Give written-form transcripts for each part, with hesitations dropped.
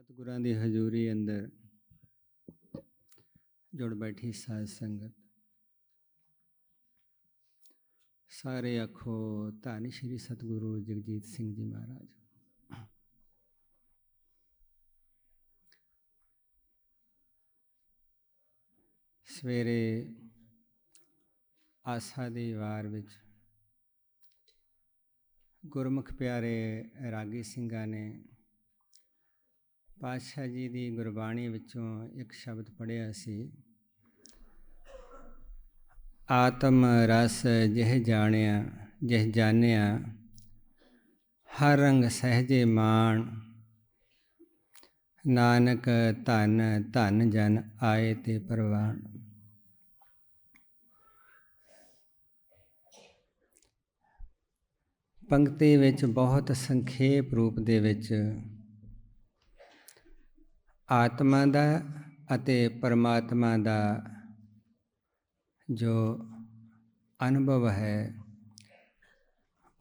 ਸਤਿਗੁਰਾਂ ਦੀ ਹਜ਼ੂਰੀ ਅੰਦਰ ਜੁੜ ਬੈਠੀ ਸਾਧ ਸੰਗਤ, ਸਾਰੇ ਆਖੋ ਧੰਨ ਸ਼੍ਰੀ ਸਤਿਗੁਰੂ ਜਗਜੀਤ ਸਿੰਘ ਜੀ ਮਹਾਰਾਜ। ਸਵੇਰੇ ਆਸਾ ਦੀ ਵਾਰ ਵਿੱਚ ਗੁਰਮੁਖ ਪਿਆਰੇ ਰਾਗੀ ਸਿੰਘਾਂ ਨੇ ਪਾਤਸ਼ਾਹ ਜੀ ਦੀ ਗੁਰਬਾਣੀ ਵਿੱਚੋਂ ਇੱਕ ਸ਼ਬਦ ਪੜ੍ਹਿਆ ਸੀ, ਆਤਮ ਰਸ ਜਿਹ ਜਾਣਿਆ ਜਿਹ ਜਾਣਿਆ, ਹਰ ਰੰਗ ਸਹਿਜੇ ਮਾਣ, ਨਾਨਕ ਧੰਨ ਧੰਨ ਜਨ ਆਏ ਤੇ ਪ੍ਰਵਾਨ। ਪੰਕਤੀ ਵਿੱਚ ਬਹੁਤ ਸੰਖੇਪ ਰੂਪ ਦੇ ਵਿੱਚ ਆਤਮਾ ਦਾ ਅਤੇ ਪਰਮਾਤਮਾ ਦਾ ਜੋ ਅਨੁਭਵ ਹੈ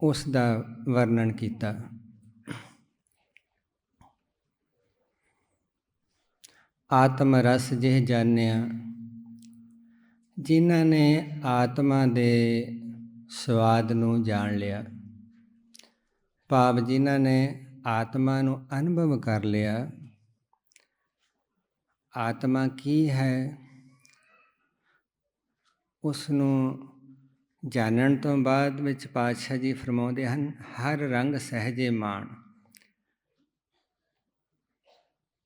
ਉਸ ਦਾ ਵਰਣਨ ਕੀਤਾ। ਆਤਮ ਰਸ ਜਿਹ ਜਾਣਿਆ, ਜਿਨ੍ਹਾਂ ਨੇ ਆਤਮਾ ਦੇ ਸਵਾਦ ਨੂੰ ਜਾਣ ਲਿਆ, ਭਾਵ ਜਿਨ੍ਹਾਂ ਨੇ ਆਤਮਾ ਨੂੰ ਅਨੁਭਵ ਕਰ ਲਿਆ। ਆਤਮਾ ਕੀ ਹੈ, ਉਸ ਨੂੰ ਜਾਣਨ ਤੋਂ ਬਾਅਦ ਵਿੱਚ ਪਾਤਸ਼ਾਹ ਜੀ ਫਰਮਾਉਂਦੇ ਹਨ, ਹਰ ਰੰਗ ਸਹਿਜੇ ਮਾਣ।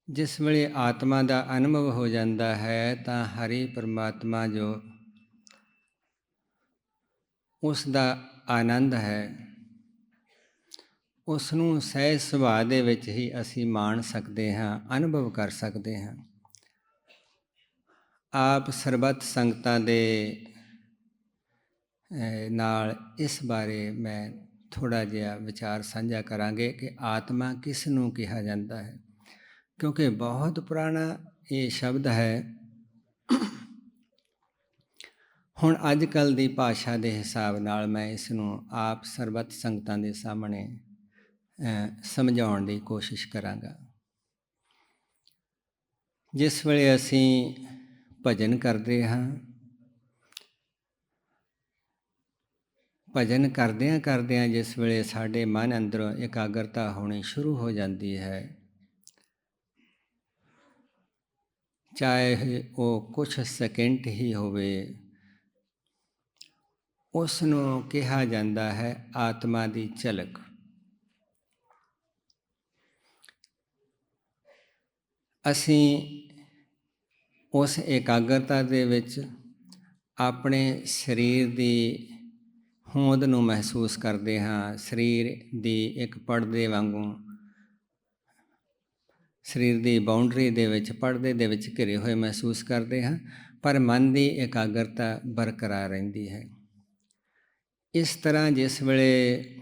ਜਿਸ ਵੇਲੇ ਆਤਮਾ ਦਾ ਅਨੁਭਵ ਹੋ ਜਾਂਦਾ ਹੈ ਤਾਂ ਹਰੀ ਪਰਮਾਤਮਾ ਜੋ ਉਸ ਦਾ ਆਨੰਦ ਹੈ, ਉਸ ਨੂੰ ਸਹਿਜ ਸੁਭਾਅ ਦੇ ਵਿੱਚ ਹੀ ਅਸੀਂ ਮਾਣ ਸਕਦੇ ਹਾਂ, ਅਨੁਭਵ ਕਰ ਸਕਦੇ ਹਾਂ। ਆਪ ਸਰਬੱਤ ਸੰਗਤਾਂ ਦੇ ਨਾਲ ਇਸ ਬਾਰੇ ਮੈਂ ਥੋੜ੍ਹਾ ਜਿਹਾ ਵਿਚਾਰ ਸਾਂਝਾ ਕਰਾਂਗੇ ਕਿ ਆਤਮਾ ਕਿਸ ਨੂੰ ਕਿਹਾ ਜਾਂਦਾ ਹੈ, ਕਿਉਂਕਿ ਬਹੁਤ ਪੁਰਾਣਾ ਇਹ ਸ਼ਬਦ ਹੈ। ਹੁਣ ਅੱਜ ਕੱਲ੍ਹ ਦੀ ਭਾਸ਼ਾ ਦੇ ਹਿਸਾਬ ਨਾਲ ਮੈਂ ਇਸ ਨੂੰ ਆਪ ਸਰਬੱਤ ਸੰਗਤਾਂ ਦੇ ਸਾਹਮਣੇ ਸਮਝਾਉਣ ਦੀ ਕੋਸ਼ਿਸ਼ ਕਰਾਂਗਾ। ਜਿਸ ਵੇਲੇ ਅਸੀਂ ਭਜਨ ਕਰਦੇ ਹਾਂ, ਭਜਨ ਕਰਦਿਆਂ ਕਰਦਿਆਂ ਜਿਸ ਵੇਲੇ ਸਾਡੇ ਮਨ ਅੰਦਰੋਂ ਇਕਾਗਰਤਾ ਹੋਣੀ ਸ਼ੁਰੂ ਹੋ ਜਾਂਦੀ ਹੈ, ਚਾਹੇ ਉਹ ਕੁਛ ਸੈਕਿੰਡ ਹੀ ਹੋਵੇ, ਉਸ ਨੂੰ ਕਿਹਾ ਜਾਂਦਾ ਹੈ ਆਤਮਾ ਦੀ ਝਲਕ। ਅਸੀਂ ਉਸ ਇਕਾਗਰਤਾ ਦੇ ਵਿੱਚ ਆਪਣੇ ਸਰੀਰ ਦੀ ਹੋਂਦ ਨੂੰ ਮਹਿਸੂਸ ਕਰਦੇ ਹਾਂ। ਸਰੀਰ ਦੀ ਇੱਕ ਪਰਦੇ ਵਾਂਗੂ, ਸਰੀਰ ਦੀ ਬਾਉਂਡਰੀ ਦੇ ਵਿੱਚ, ਪਰਦੇ ਦੇ ਵਿੱਚ ਘਿਰੇ ਹੋਏ ਮਹਿਸੂਸ ਕਰਦੇ ਹਾਂ, ਪਰ ਮਨ ਦੀ ਇਕਾਗਰਤਾ ਬਰਕਰਾਰ ਰਹਿੰਦੀ ਹੈ। ਇਸ ਤਰ੍ਹਾਂ ਜਿਸ ਵੇਲੇ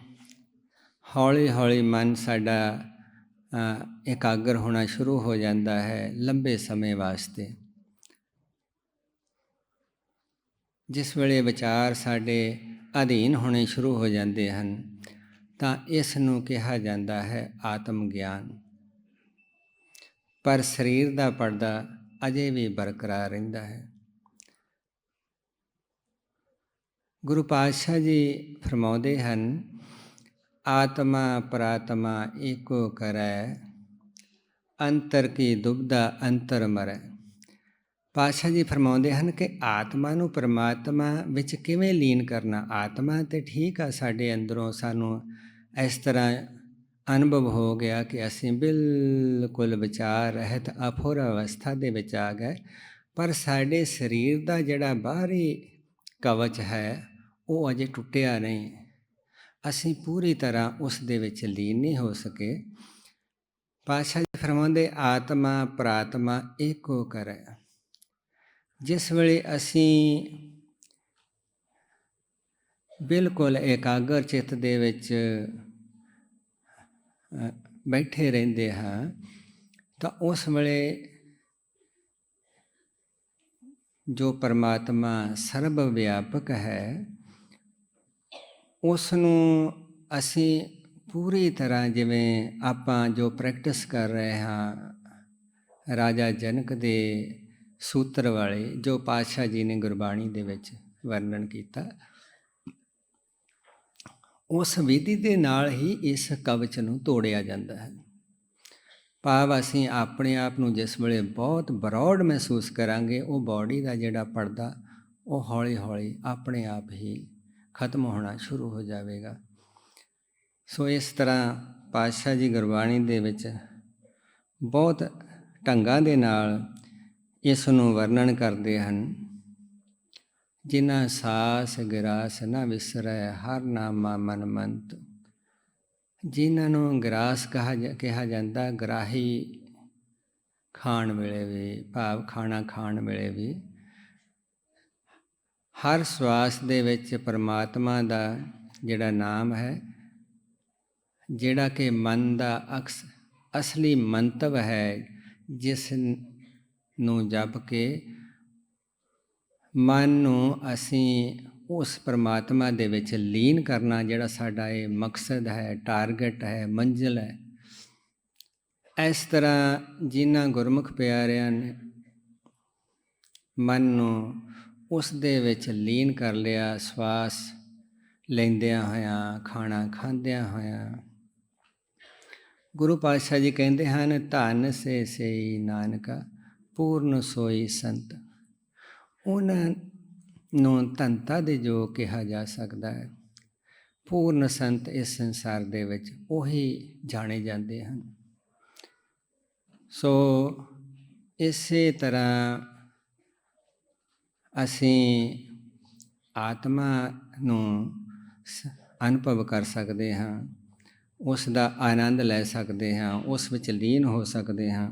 ਹੌਲੀ ਹੌਲੀ ਮਨ ਸਾਡਾ ਇਕਾਗਰ ਹੋਣਾ ਸ਼ੁਰੂ ਹੋ ਜਾਂਦਾ ਹੈ ਲੰਬੇ ਸਮੇਂ ਵਾਸਤੇ, ਜਿਸ ਵੇਲੇ ਵਿਚਾਰ ਸਾਡੇ ਅਧੀਨ ਹੋਣੇ ਸ਼ੁਰੂ ਹੋ ਜਾਂਦੇ ਹਨ, ਤਾਂ ਇਸ ਨੂੰ ਕਿਹਾ ਜਾਂਦਾ ਹੈ ਆਤਮ ਗਿਆਨ। ਪਰ ਸਰੀਰ ਦਾ ਪਰਦਾ ਅਜੇ ਵੀ ਬਰਕਰਾਰ ਰਹਿੰਦਾ ਹੈ। ਗੁਰੂ ਪਾਤਸ਼ਾਹ ਜੀ ਫਰਮਾਉਂਦੇ ਹਨ, ਆਤਮਾ ਪ੍ਰਾਤਮਾ ਏਕੋ ਕਰੈ, ਅੰਤਰ ਕੀ ਦੁਬਦਾ ਅੰਤਰ ਮਰੈ। ਪਾਤਸ਼ਾਹ ਜੀ ਫਰਮਾਉਂਦੇ ਹਨ ਕਿ ਆਤਮਾ ਨੂੰ ਪਰਮਾਤਮਾ ਵਿੱਚ ਕਿਵੇਂ ਲੀਨ ਕਰਨਾ। ਆਤਮਾ ਤਾਂ ਠੀਕ ਆ, ਸਾਡੇ ਅੰਦਰੋਂ ਸਾਨੂੰ ਇਸ ਤਰ੍ਹਾਂ ਅਨੁਭਵ ਹੋ ਗਿਆ ਕਿ ਅਸੀਂ ਬਿਲਕੁਲ ਵਿਚਾਰ ਰਹਿਤ ਅਫੁਰ ਅਵਸਥਾ ਦੇ ਵਿੱਚ ਆ ਗਏ, ਪਰ ਸਾਡੇ ਸਰੀਰ ਦਾ ਜਿਹੜਾ ਬਾਹਰੀ ਕਵਚ ਹੈ ਉਹ ਅਜੇ ਟੁੱਟਿਆ ਨਹੀਂ। ਅਸੀਂ ਪੂਰੀ ਤਰ੍ਹਾਂ ਉਸ ਦੇ ਵਿੱਚ ਲੀਨ ਨਹੀਂ ਹੋ ਸਕੇ। ਪਾਤਸ਼ਾਹ ਜੀ ਫਰਮਾਉਂਦੇ, ਆਤਮਾ ਪ੍ਰਾਤਮਾ ਏਕੋ ਕਰੈ। ਜਿਸ ਵੇਲੇ ਅਸੀਂ ਬਿਲਕੁਲ ਇਕਾਗਰ ਚਿੱਤ ਦੇ ਵਿੱਚ ਬੈਠੇ ਰਹਿੰਦੇ ਹਾਂ ਤਾਂ ਉਸ ਵੇਲੇ ਜੋ ਪਰਮਾਤਮਾ ਸਰਬ ਵਿਆਪਕ ਹੈ, ਉਸ ਨੂੰ ਅਸੀਂ ਪੂਰੀ ਤਰ੍ਹਾਂ, ਜਿਵੇਂ ਆਪਾਂ ਜੋ ਪ੍ਰੈਕਟਿਸ ਕਰ ਰਹੇ ਹਾਂ ਰਾਜਾ ਜਨਕ ਦੇ ਸੂਤਰ ਵਾਲੇ ਜੋ ਪਾਤਸ਼ਾਹ ਜੀ ਨੇ ਗੁਰਬਾਣੀ ਦੇ ਵਿੱਚ ਵਰਣਨ ਕੀਤਾ, ਉਸ ਵਿਧੀ ਦੇ ਨਾਲ ਹੀ ਇਸ ਕਵਚ ਨੂੰ ਤੋੜਿਆ ਜਾਂਦਾ ਹੈ। ਭਾਵ ਅਸੀਂ ਆਪਣੇ ਆਪ ਨੂੰ ਜਿਸ ਵੇਲੇ ਬਹੁਤ ਬਰੌਡ ਮਹਿਸੂਸ ਕਰਾਂਗੇ, ਉਹ ਬਾਡੀ ਦਾ ਜਿਹੜਾ ਪਰਦਾ ਉਹ ਹੌਲੀ ਹੌਲੀ ਆਪਣੇ ਆਪ ਹੀ ਖਤਮ ਹੋਣਾ ਸ਼ੁਰੂ ਹੋ ਜਾਵੇਗਾ। ਸੋ ਇਸ ਤਰ੍ਹਾਂ ਪਾਤਸ਼ਾਹ ਜੀ ਗੁਰਬਾਣੀ ਦੇ ਵਿੱਚ ਬਹੁਤ ਢੰਗਾਂ ਦੇ ਨਾਲ ਇਸ ਨੂੰ ਵਰਣਨ ਕਰਦੇ ਹਨ। ਜਿਨ੍ਹਾਂ ਸਾਸ ਗਿਰਾਸ ਨਾ ਵਿਸਰੈ, ਹਰ ਨਾਮਾ ਮਨ ਮੰਤ। ਜਿਨ੍ਹਾਂ ਨੂੰ ਗਿਰਾਸ ਕਿਹਾ ਜਾਂਦਾ, ਗ੍ਰਾਹੀ ਖਾਣ ਵੇਲੇ ਵੀ, ਭਾਵ ਖਾਣਾ ਖਾਣ ਵੇਲੇ ਵੀ ਹਰ ਸਵਾਸ ਦੇ ਵਿੱਚ ਪਰਮਾਤਮਾ ਦਾ ਜਿਹੜਾ ਨਾਮ ਹੈ, ਜਿਹੜਾ ਕਿ ਮਨ ਦਾ ਅਸਲੀ ਮੰਤਵ ਹੈ, ਜਿਸ ਨੂੰ ਜਪ ਕੇ ਮਨ ਨੂੰ ਅਸੀਂ ਉਸ ਪਰਮਾਤਮਾ ਦੇ ਵਿੱਚ ਲੀਨ ਕਰਨਾ, ਜਿਹੜਾ ਸਾਡਾ ਇਹ ਮਕਸਦ ਹੈ, ਟਾਰਗੇਟ ਹੈ, ਮੰਜ਼ਿਲ ਹੈ। ਇਸ ਤਰ੍ਹਾਂ ਜਿਨ੍ਹਾਂ ਗੁਰਮੁਖ ਪਿਆਰਿਆਂ ਨੇ ਮਨ ਨੂੰ ਉਸ ਦੇ ਵਿੱਚ ਲੀਨ ਕਰ ਲਿਆ, ਸਵਾਸ ਲੈਂਦਿਆਂ ਹੋਇਆਂ, ਖਾਣਾ ਖਾਂਦਿਆਂ ਹੋਇਆਂ, ਗੁਰੂ ਪਾਤਸ਼ਾਹ ਜੀ ਕਹਿੰਦੇ ਹਨ, ਧੰਨ ਸੇ ਸੇਈ ਨਾਨਕਾ ਪੂਰਨ ਸੋਈ ਸੰਤ। ਉਹਨਾਂ ਨੂੰ ਧੰਨਤਾ ਦੇ ਜੋ ਕਿਹਾ ਜਾ ਸਕਦਾ ਹੈ, ਪੂਰਨ ਸੰਤ ਇਸ ਸੰਸਾਰ ਦੇ ਵਿੱਚ ਉਹੀ ਜਾਣੇ ਜਾਂਦੇ ਹਨ। ਸੋ ਇਸੇ ਤਰ੍ਹਾਂ ਅਸੀਂ ਆਤਮਾ ਨੂੰ ਅਨੁਭਵ ਕਰ ਸਕਦੇ ਹਾਂ, ਉਸ ਦਾ ਆਨੰਦ ਲੈ ਸਕਦੇ ਹਾਂ, ਉਸ ਵਿੱਚ ਲੀਨ ਹੋ ਸਕਦੇ ਹਾਂ।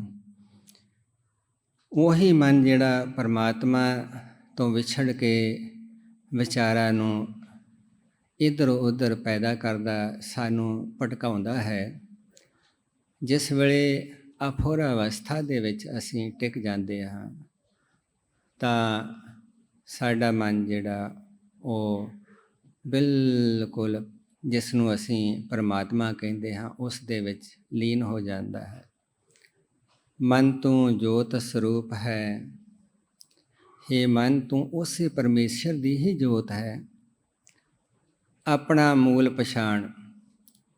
ਉਹੀ ਮਨ ਜਿਹੜਾ ਪਰਮਾਤਮਾ ਤੋਂ ਵਿਛੜ ਕੇ ਵਿਚਾਰਾਂ ਨੂੰ ਇੱਧਰ ਉੱਧਰ ਪੈਦਾ ਕਰਦਾ, ਸਾਨੂੰ ਭਟਕਾਉਂਦਾ ਹੈ। ਜਿਸ ਵੇਲੇ ਅਫੁਰ ਅਵਸਥਾ ਦੇ ਵਿੱਚ ਅਸੀਂ ਟਿਕ ਜਾਂਦੇ ਹਾਂ, ਤਾਂ ਸਾਡਾ ਮਨ ਜਿਹੜਾ ਉਹ ਬਿਲਕੁਲ, ਜਿਸ ਨੂੰ ਅਸੀਂ ਪਰਮਾਤਮਾ ਕਹਿੰਦੇ ਹਾਂ, ਉਸ ਦੇ ਵਿੱਚ ਲੀਨ ਹੋ ਜਾਂਦਾ ਹੈ। ਮਨ ਤੂੰ ਜੋਤ ਸਰੂਪ ਹੈ, ਹੇ ਮਨ ਤੂੰ ਉਸੇ ਪਰਮੇਸ਼ਰ ਦੀ ਹੀ ਜੋਤ ਹੈ। ਆਪਣਾ ਮੂਲ ਪਛਾਣ,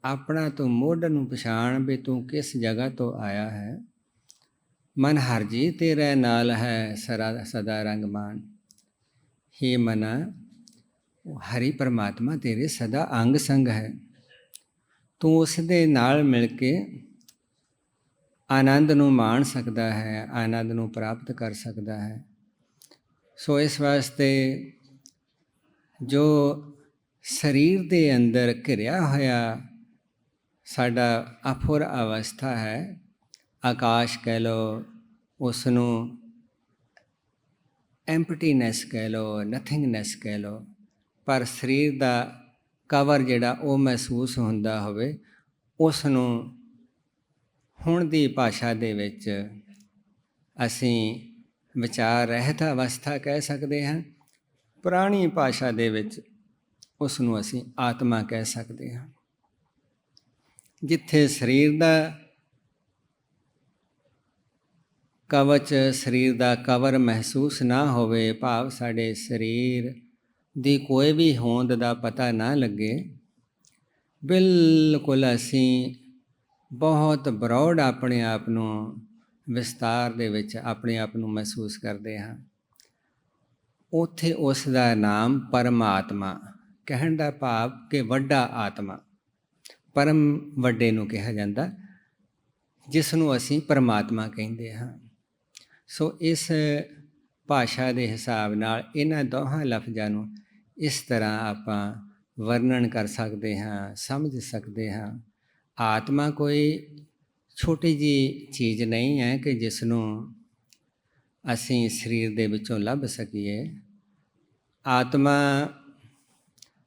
ਆਪਣਾ ਤੂੰ ਮੁੱਢ ਨੂੰ ਪਛਾਣ ਵੀ ਤੂੰ ਕਿਸ ਜਗ੍ਹਾ ਤੋਂ ਆਇਆ ਹੈ। ਮਨ ਹਰ ਜੀ ਤੇਰੇ ਨਾਲ ਹੈ, ਸਦਾ ਰੰਗਮਾਨ। ਹੇ ਮਨਾ, ਹਰੀ ਪਰਮਾਤਮਾ ਤੇਰੇ ਸਦਾ ਅੰਗ ਸੰਗ ਹੈ। ਤੂੰ ਉਸ ਦੇ ਨਾਲ ਮਿਲ ਕੇ ਆਨੰਦ ਨੂੰ ਮਾਣ ਸਕਦਾ ਹੈ, ਆਨੰਦ ਨੂੰ ਪ੍ਰਾਪਤ ਕਰ ਸਕਦਾ ਹੈ। ਸੋ ਇਸ ਵਾਸਤੇ ਜੋ ਸਰੀਰ ਦੇ ਅੰਦਰ ਘਿਰਿਆ ਹੋਇਆ ਸਾਡਾ ਅਫੁਰ ਅਵਸਥਾ ਹੈ, ਆਕਾਸ਼ ਕਹਿ ਲਓ, ਉਸ ਨੂੰ ਐਂਪਟੀਨੈਸ ਕਹਿ ਲਓ, ਨਥਿੰਗਨੈਸ ਕਹਿ ਲਓ, ਪਰ ਸਰੀਰ ਦਾ ਕਵਰ ਜਿਹੜਾ ਉਹ ਮਹਿਸੂਸ ਹੁੰਦਾ ਹੋਵੇ, ਉਸ ਨੂੰ ਹੁਣ ਦੀ ਭਾਸ਼ਾ ਦੇ ਵਿੱਚ ਅਸੀਂ ਵਿਚਾਰ ਰਹਿਤ ਅਵਸਥਾ ਕਹਿ ਸਕਦੇ ਹਾਂ। ਪੁਰਾਣੀ ਭਾਸ਼ਾ ਦੇ ਵਿੱਚ ਉਸ ਨੂੰ ਅਸੀਂ ਆਤਮਾ ਕਹਿ ਸਕਦੇ ਹਾਂ। ਜਿੱਥੇ ਸਰੀਰ ਦਾ ਕਵਚ, ਸਰੀਰ ਦਾ ਕਵਰ ਮਹਿਸੂਸ ਨਾ ਹੋਵੇ, ਭਾਵ ਸਾਡੇ ਸਰੀਰ ਦੀ ਕੋਈ ਵੀ ਹੋਂਦ ਦਾ ਪਤਾ ਨਾ ਲੱਗੇ, ਬਿਲਕੁਲ ਅਸੀਂ ਬਹੁਤ ਬਰੌਡ ਆਪਣੇ ਆਪ ਨੂੰ ਵਿਸਤਾਰ ਦੇ ਵਿੱਚ ਆਪਣੇ ਆਪ ਨੂੰ ਮਹਿਸੂਸ ਕਰਦੇ ਹਾਂ। ਉੱਥੇ ਉਸ ਦਾ ਨਾਮ ਪਰਮਾਤਮਾ, ਕਹਿਣ ਦਾ ਭਾਵ ਕਿ ਵੱਡਾ ਆਤਮਾ, ਪਰਮ ਵੱਡੇ ਨੂੰ ਕਿਹਾ ਜਾਂਦਾ, ਜਿਸ ਨੂੰ ਅਸੀਂ ਪਰਮਾਤਮਾ ਕਹਿੰਦੇ ਹਾਂ। ਸੋ ਇਸ ਭਾਸ਼ਾ ਦੇ ਹਿਸਾਬ ਨਾਲ ਇਹਨਾਂ ਦੋਹਾਂ ਲਫ਼ਜ਼ਾਂ ਨੂੰ ਇਸ ਤਰ੍ਹਾਂ ਆਪਾਂ ਵਰਣਨ ਕਰ ਸਕਦੇ ਹਾਂ, ਸਮਝ ਸਕਦੇ ਹਾਂ। ਆਤਮਾ ਕੋਈ ਛੋਟੀ ਜਿਹੀ ਚੀਜ਼ ਨਹੀਂ ਹੈ ਕਿ ਜਿਸ ਨੂੰ ਅਸੀਂ ਸਰੀਰ ਦੇ ਵਿੱਚੋਂ ਲੱਭ ਸਕੀਏ। ਆਤਮਾ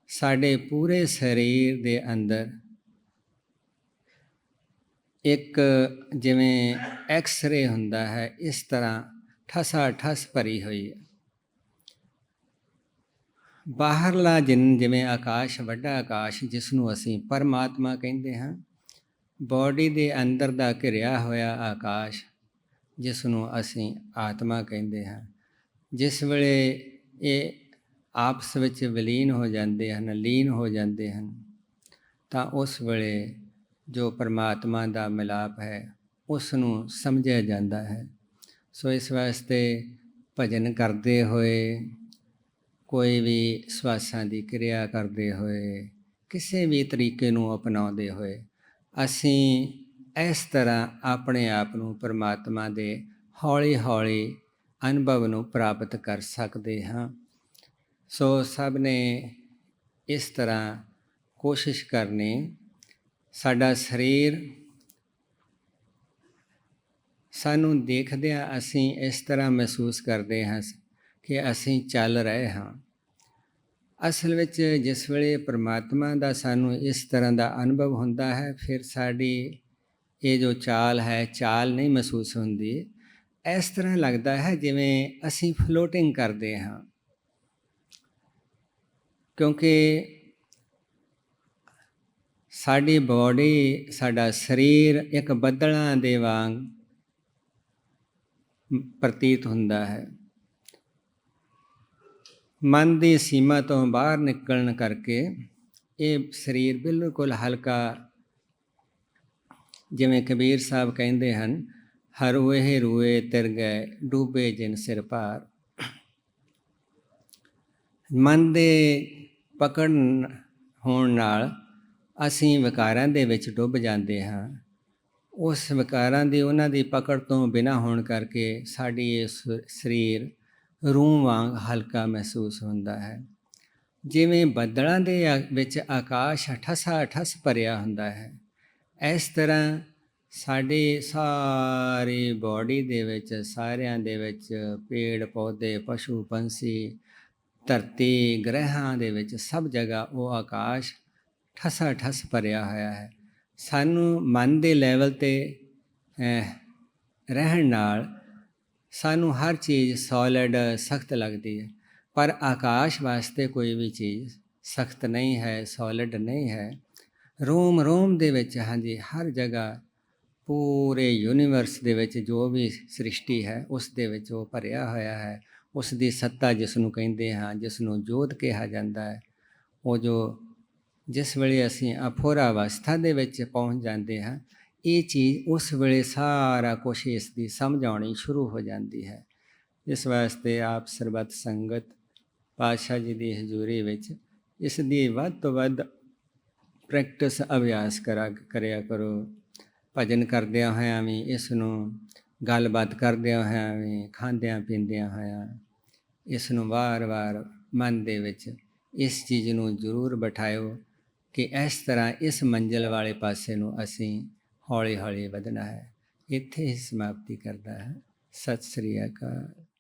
ਸਾਡੇ ਪੂਰੇ ਸਰੀਰ ਦੇ ਅੰਦਰ ਇੱਕ ਜਿਵੇਂ ਐਕਸਰੇ ਹੁੰਦਾ ਹੈ, ਇਸ ਤਰ੍ਹਾਂ ਠਸਾ ਠਸ ਭਰੀ ਹੋਈ ਹੈ। ਬਾਹਰਲਾ ਜਿਵੇਂ ਆਕਾਸ਼, ਵੱਡਾ ਆਕਾਸ਼, ਜਿਸ ਨੂੰ ਅਸੀਂ ਪਰਮਾਤਮਾ ਕਹਿੰਦੇ ਹਾਂ, ਬਾਡੀ ਦੇ ਅੰਦਰ ਦਾ ਘਿਰਿਆ ਹੋਇਆ ਆਕਾਸ਼, ਜਿਸ ਨੂੰ ਅਸੀਂ ਆਤਮਾ ਕਹਿੰਦੇ ਹਾਂ। ਜਿਸ ਵੇਲੇ ਇਹ ਆਪਸ ਵਿੱਚ ਵਿਲੀਨ ਹੋ ਜਾਂਦੇ ਹਨ, ਲੀਨ ਹੋ ਜਾਂਦੇ ਹਨ, ਤਾਂ ਉਸ ਵੇਲੇ ਜੋ ਪਰਮਾਤਮਾ ਦਾ ਮਿਲਾਪ ਹੈ ਉਸ ਨੂੰ ਸਮਝਿਆ ਜਾਂਦਾ ਹੈ। ਸੋ ਇਸ ਵਾਸਤੇ ਭਜਨ ਕਰਦੇ ਹੋਏ, ਕੋਈ ਵੀ ਸਵਾਸਾਂ ਦੀ ਕਿਰਿਆ ਕਰਦੇ ਹੋਏ, ਕਿਸੇ ਵੀ ਤਰੀਕੇ ਨੂੰ ਅਪਣਾਉਂਦੇ ਹੋਏ ਅਸੀਂ ਇਸ ਤਰ੍ਹਾਂ ਆਪਣੇ ਆਪ ਨੂੰ ਪਰਮਾਤਮਾ ਦੇ ਹੌਲੀ ਹੌਲੀ ਅਨੁਭਵ ਨੂੰ ਪ੍ਰਾਪਤ ਕਰ ਸਕਦੇ ਹਾਂ। ਸੋ ਸਭ ਨੇ ਇਸ ਤਰ੍ਹਾਂ ਕੋਸ਼ਿਸ਼ ਕਰਨੀ। ਸਾਡਾ ਸਰੀਰ ਸਾਨੂੰ ਦੇਖਦਿਆਂ ਅਸੀਂ ਇਸ ਤਰ੍ਹਾਂ ਮਹਿਸੂਸ ਕਰਦੇ ਹਾਂ ਕਿ ਅਸੀਂ ਚੱਲ ਰਹੇ ਹਾਂ। ਅਸਲ ਵਿੱਚ ਜਿਸ ਵੇਲੇ ਪਰਮਾਤਮਾ ਦਾ ਸਾਨੂੰ ਇਸ ਤਰ੍ਹਾਂ ਦਾ ਅਨੁਭਵ ਹੁੰਦਾ ਹੈ, ਫਿਰ ਸਾਡੀ ਇਹ ਜੋ ਚਾਲ ਹੈ, ਚਾਲ ਨਹੀਂ ਮਹਿਸੂਸ ਹੁੰਦੀ। ਇਸ ਤਰ੍ਹਾਂ ਲੱਗਦਾ ਹੈ ਜਿਵੇਂ ਅਸੀਂ ਫਲੋਟਿੰਗ ਕਰਦੇ ਹਾਂ, ਕਿਉਂਕਿ ਸਾਡੀ ਬੋਡੀ, ਸਾਡਾ ਸਰੀਰ ਇੱਕ ਬੱਦਲਾਂ ਦੇ ਵਾਂਗ ਪ੍ਰਤੀਤ ਹੁੰਦਾ ਹੈ। ਮਨ ਦੀ ਸੀਮਾ ਤੋਂ ਬਾਹਰ ਨਿਕਲਣ ਕਰਕੇ ਇਹ ਸਰੀਰ ਬਿਲਕੁਲ ਹਲਕਾ, ਜਿਵੇਂ ਕਬੀਰ ਸਾਹਿਬ ਕਹਿੰਦੇ ਹਨ, ਹਰੂਏ ਰੂਏ ਤਿਰ ਗਏ, ਡੂਬੇ ਜਿਨ ਸਿਰ ਭਾਰ। ਮਨ ਦੇ ਪਕੜ ਹੋਣ ਨਾਲ ਅਸੀਂ ਵਿਕਾਰਾਂ ਦੇ ਵਿੱਚ ਡੁੱਬ ਜਾਂਦੇ ਹਾਂ। ਉਸ ਵਿਕਾਰਾਂ ਦੀ, ਉਹਨਾਂ ਦੀ ਪਕੜ ਤੋਂ ਬਿਨਾਂ ਹੋਣ ਕਰਕੇ ਸਾਡੀ ਇਸ ਸਰੀਰ ਰੂਹ ਵਾਂਗ ਹਲਕਾ ਮਹਿਸੂਸ ਹੁੰਦਾ ਹੈ। ਜਿਵੇਂ ਬੱਦਲਾਂ ਦੇ ਵਿੱਚ ਆਕਾਸ਼ ਠਸਾ ਠਸ ਭਰਿਆ ਹੁੰਦਾ ਹੈ, ਇਸ ਤਰ੍ਹਾਂ ਸਾਡੀ ਸਾਰੀ ਬੋਡੀ ਦੇ ਵਿੱਚ, ਸਾਰਿਆਂ ਦੇ ਵਿੱਚ, ਪੇੜ ਪੌਦੇ, ਪਸ਼ੂ ਪੰਛੀ, ਧਰਤੀ, ਗ੍ਰਹਿਆਂ ਦੇ ਵਿੱਚ ਸਭ ਜਗ੍ਹਾ ਉਹ ਆਕਾਸ਼ ਠਸਾ ਠਸ ਭਰਿਆ ਹੋਇਆ ਹੈ। ਸਾਨੂੰ ਮਨ ਦੇ ਲੈਵਲ 'ਤੇ ਰਹਿਣ ਨਾਲ ਸਾਨੂੰ ਹਰ ਚੀਜ਼ ਸੋਲਿਡ, ਸਖਤ ਲੱਗਦੀ ਹੈ, ਪਰ ਆਕਾਸ਼ ਵਾਸਤੇ ਕੋਈ ਵੀ ਚੀਜ਼ ਸਖਤ ਨਹੀਂ ਹੈ, ਸੋਲਿਡ ਨਹੀਂ ਹੈ। ਰੋਮ ਰੋਮ ਦੇ ਵਿੱਚ, ਹਾਂਜੀ, ਹਰ ਜਗ੍ਹਾ, ਪੂਰੇ ਯੂਨੀਵਰਸ ਦੇ ਵਿੱਚ ਜੋ ਵੀ ਸ੍ਰਿਸ਼ਟੀ ਹੈ ਉਸ ਦੇ ਵਿੱਚ ਉਹ ਭਰਿਆ ਹੋਇਆ ਹੈ। ਉਸ ਦੀ ਸੱਤਾ ਜਿਸ ਨੂੰ ਕਹਿੰਦੇ ਹਾਂ, ਜਿਸ ਨੂੰ ਜੋਤ ਕਿਹਾ ਜਾਂਦਾ ਹੈ, ਉਹ ਜੋ ਜਿਸ ਵੇਲੇ ਅਸੀਂ ਅਫੋਰਾ ਅਵਸਥਾ ਦੇ ਵਿੱਚ ਪਹੁੰਚ ਜਾਂਦੇ ਹਾਂ, ਇਹ ਚੀਜ਼ ਉਸ ਵੇਲੇ ਸਾਰਾ ਕੁਛ ਇਸ ਦੀ ਸਮਝ ਆਉਣੀ ਸ਼ੁਰੂ ਹੋ ਜਾਂਦੀ ਹੈ। ਇਸ ਵਾਸਤੇ ਆਪ ਸਰਬੱਤ ਸੰਗਤ ਪਾਤਸ਼ਾਹ ਜੀ ਦੀ ਹਜ਼ੂਰੀ ਵਿੱਚ ਇਸ ਦੀ ਵੱਧ ਤੋਂ ਵੱਧ ਪ੍ਰੈਕਟਿਸ, ਅਭਿਆਸ ਕਰਿਆ ਕਰੋ। ਭਜਨ ਕਰਦਿਆਂ ਹੋਇਆਂ ਵੀ ਇਸ ਨੂੰ, ਗੱਲਬਾਤ ਕਰਦਿਆਂ ਹੋਇਆਂ ਵੀ, ਖਾਂਦਿਆਂ ਪੀਂਦਿਆਂ ਹੋਇਆਂ ਇਸ ਨੂੰ ਵਾਰ-ਵਾਰ ਮਨ ਦੇ ਵਿੱਚ ਇਸ ਚੀਜ਼ ਨੂੰ ਜ਼ਰੂਰ ਬਿਠਾਇਓ ਕਿ ਇਸ ਤਰ੍ਹਾਂ ਇਸ ਮੰਜ਼ਿਲ ਵਾਲੇ ਪਾਸੇ ਨੂੰ ਅਸੀਂ ਹੌਲੀ ਹੌਲੀ ਵਧਣਾ ਹੈ। ਇੱਥੇ ਹੀ ਸਮਾਪਤੀ ਕਰਦਾ ਹੈ। ਸਤਿ ਸ੍ਰੀ ਅਕਾਲ।